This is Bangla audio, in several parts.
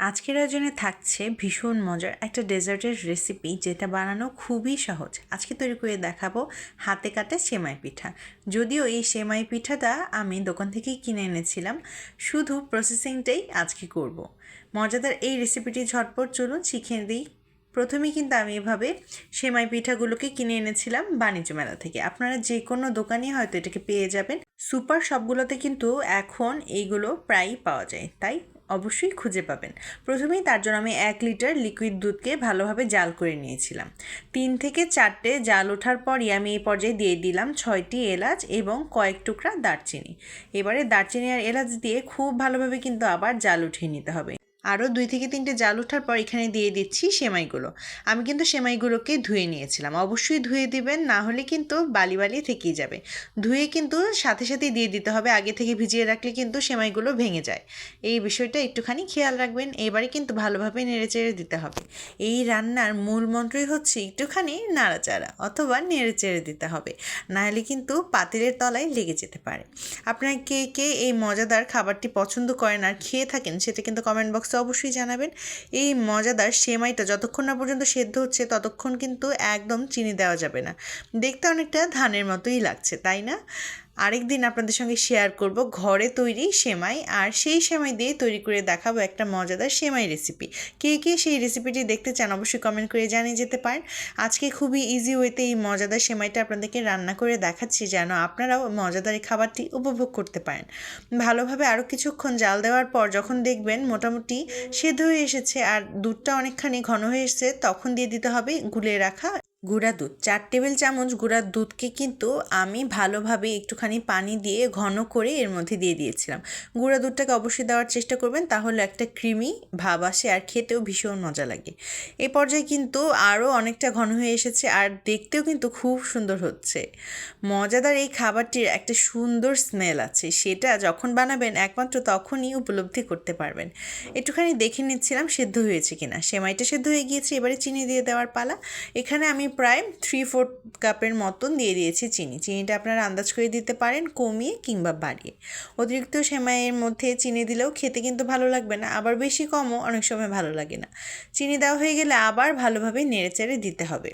আজকের আয়োজনে থাকছে ভীষণ মজার একটা ডেজার্টের রেসিপি, যেটা বানানো খুবই সহজ। আজকে তৈরি করে দেখাবো হাতে কাটা সেমাই পিঠা। যদিও এই সেমাই পিঠাটা আমি দোকান থেকেই কিনে এনেছিলাম, শুধু প্রসেসিংটাই আজকে করব। মজাদার এই রেসিপিটি ঝটপট চলুন শিখে দিই। প্রথমেই কিন্তু আমি এভাবে সেমাই পিঠাগুলোকে কিনে এনেছিলাম বাণিজ্য মেলা থেকে। আপনারা যে কোনো দোকানে হয়তো এটাকে পেয়ে যাবেন। সুপার শপগুলোতে কিন্তু এখন এইগুলো প্রায়ই পাওয়া যায়, তাই অবশ্যই খুঁজে পাবেন। প্রথমেই তার জন্য আমি 1 লিটার লিকুইড দুধকে ভালোভাবে জাল করে নিয়েছিলাম। 3 থেকে 4টে জাল ওঠার পরই আমি এই পর্যায়ে দিয়ে দিলাম 6টি এলাচ এবং কয়েক টুকরা দারচিনি। এবারে দারচিনি আর এলাচ দিয়ে খুব ভালোভাবে কিন্তু আবার জাল উঠিয়ে নিতে হবে। আরও 2 থেকে 3টে জাল ওঠার পর এখানে দিয়ে দিচ্ছি সেমাইগুলো। আমি কিন্তু সেমাইগুলোকে ধুয়ে নিয়েছিলাম। অবশ্যই ধুয়ে দিবেন, না হলে কিন্তু বালি বালি থেকেই যাবে। ধুয়ে কিন্তু সাথে সাথেই দিয়ে দিতে হবে, আগে থেকে ভিজিয়ে রাখলে কিন্তু সেমাইগুলো ভেঙে যায়। এই বিষয়টা একটুখানি খেয়াল রাখবেন। এবারে কিন্তু ভালোভাবে নেড়েচেড়ে দিতে হবে। এই রান্নার মূল মন্ত্রই হচ্ছে একটুখানি নাড়াচাড়া অথবা নেড়েচেড়ে দিতে হবে, নাহলে কিন্তু পাতিলের তলায় লেগে যেতে পারে। আপনারা কে কে এই মজাদার খাবারটি পছন্দ করেন আর খেয়ে থাকেন, সেটা কিন্তু কমেন্ট বক্সে অবশ্যই জানাবেন। এই মজাদার সেমাইটা যতক্ষণ না পর্যন্ত সেদ্ধ হচ্ছে ততক্ষণ কিন্তু একদম চিনি দেওয়া যাবে না। দেখতে অনেকটা ধানের মতোই লাগছে, তাই না? আরেকদিন আপনাদের সঙ্গে শেয়ার করব ঘরে তৈরি সেমাই, আর সেই সেমাই দিয়ে তৈরি করে দেখাবো একটা মজাদার সেমাই রেসিপি। কে কে সেই রেসিপিটি দেখতে চান অবশ্যই কমেন্ট করে জানিয়ে যেতে পারেন। আজকে খুবই ইজি ওয়েতে এই মজাদার সেমাইটা আপনাদেরকে রান্না করে দেখাচ্ছি, যেন আপনারাও মজাদার এই খাবারটি উপভোগ করতে পারেন। ভালোভাবে আরও কিছুক্ষণ জাল দেওয়ার পর যখন দেখবেন মোটামুটি সেদ্ধ হয়ে এসেছে আর দুধটা অনেকখানি ঘন হয়ে এসেছে, তখন দিয়ে দিতে হবে গুলে রাখা গুঁড়া দুধ। 4 টেবিল চামচ গুঁড়া দুধকে কিন্তু আমি ভালোভাবে একটুখানি পানি দিয়ে ঘন করে এর মধ্যে দিয়ে দিয়েছিলাম। গুঁড়া দুধটাকে অবশ্যই দেওয়ার চেষ্টা করবেন, তাহলে একটা ক্রিমি ভাব আসে আর খেতেও ভীষণ মজা লাগে। এই পর্যায়ে কিন্তু আরও অনেকটা ঘন হয়ে এসেছে আর দেখতেও কিন্তু খুব সুন্দর হচ্ছে। মজাদার এই খাবারটির একটা সুন্দর স্মেল আছে, সেটা যখন বানাবেন একমাত্র তখনই উপলব্ধি করতে পারবেন। একটুখানি দেখে নিচ্ছিলাম সেদ্ধ হয়েছে কিনা। সেমাইটা সেদ্ধ হয়ে গিয়েছে, এবারে চিনি দিয়ে দেওয়ার পালা। এখানে আমি প্রায় 3/4 কাপের মতন দিয়ে দিয়েছি চিনি। চিনিটা আপনারা আন্দাজ করে দিতে পারেন, কমিয়ে কিংবা বাড়িয়ে। অতিরিক্ত সেমাইয়ের মধ্যে চিনি দিলেও খেতে কিন্তু ভালো লাগবে না, আবার বেশি কমও অনেক সময় ভালো লাগে না। চিনি দেওয়া হয়ে গেলে আবার ভালোভাবে নেড়েচেড়ে দিতে হবে।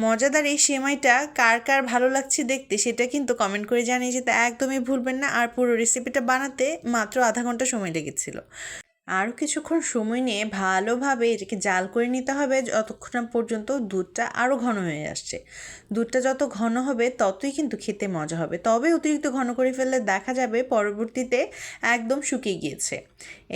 মজাদার এই সেমাইটা কার কার ভালো লাগছে দেখতে, সেটা কিন্তু কমেন্ট করে জানিয়ে যেতে একদমই ভুলবেন না। আর পুরো রেসিপিটা বানাতে মাত্র আধা ঘন্টা সময় লেগেছিল। আরও কিছুক্ষণ সময় নিয়ে ভালোভাবে এটাকে জাল করে নিতে হবে, যতক্ষণ না পর্যন্ত দুধটা আরও ঘন হয়ে আসছে। দুধটা যত ঘন হবে ততই কিন্তু খেতে মজা হবে, তবে অতিরিক্ত ঘন করে ফেললে দেখা যাবে পরবর্তীতে একদম শুকিয়ে গিয়েছে।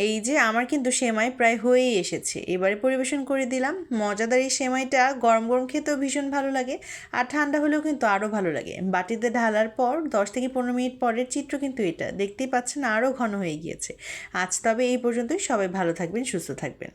এই যে আমার কিন্তু সেমাই প্রায় হয়েই এসেছে, এবারে পরিবেশন করে দিলাম। মজাদার এই সেমাইটা গরম গরম খেতেও ভীষণ ভালো লাগে, আর ঠান্ডা হলেও কিন্তু আরও ভালো লাগে। বাটিতে ঢালার পর 10 থেকে 15 মিনিট পরের চিত্র কিন্তু এটা, দেখতেই পাচ্ছেন আরও ঘন হয়ে গিয়েছে। আজ তবে এই পর্যন্তই। সবাই ভালো থাকবেন, সুস্থ থাকবেন।